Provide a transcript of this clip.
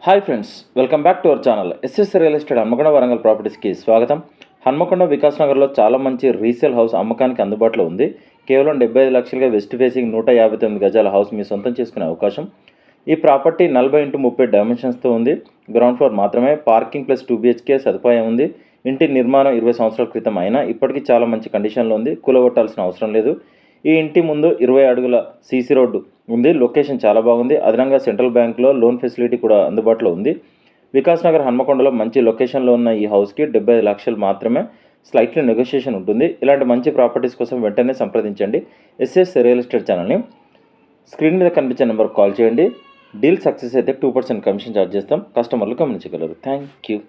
Hi friends, welcome back to our channel. SS real estate Hanamkonda Warangal ప్రాపర్టీస్కి స్వాగతం. హన్మకొండ వికాస్ నగర్లో చాలా మంచి రీసేల్ హౌస్ అమ్మకానికి అందుబాటులో ఉంది. కేవలం 75 లక్షలుగా వెస్ట్ ఫేసింగ్ 159 గజాల హౌస్ మీ సొంతం చేసుకునే అవకాశం. ఈ ప్రాపర్టీ 40x30 డైమెన్షన్స్తో ఉంది. గ్రౌండ్ ఫ్లోర్ మాత్రమే, పార్కింగ్ ప్లస్ 2 BHK సదుపాయం ఉంది. ఇంటి నిర్మాణం 20 సంవత్సరాల క్రితం అయినా ఇప్పటికీ చాలా మంచి కండిషన్లో ఉంది. కూలగొట్టాల్సిన అవసరం లేదు. ఈ ఇంటి ముందు 20 అడుగుల సీసీ రోడ్డు ఉంది. లొకేషన్ చాలా బాగుంది. అదనంగా సెంట్రల్ బ్యాంక్లో లోన్ ఫెసిలిటీ కూడా అందుబాటులో ఉంది. వికాస్ నగర్ హన్మకొండలో మంచి లొకేషన్లో ఉన్న ఈ హౌస్కి 75 లక్షలు మాత్రమే. స్లైట్లీ నెగోషియేషన్ ఉంటుంది. ఇలాంటి మంచి ప్రాపర్టీస్ కోసం వెంటనే సంప్రదించండి ఎస్ఎస్ రియల్ ఎస్టేట్ ఛానల్ని. స్క్రీన్ మీద కనిపించే నెంబర్కి కాల్ చేయండి. డీల్ సక్సెస్ అయితే 2% కమిషన్ ఛార్జ్ చేస్తాం. కస్టమర్లు గమనించగలరు. Thank you.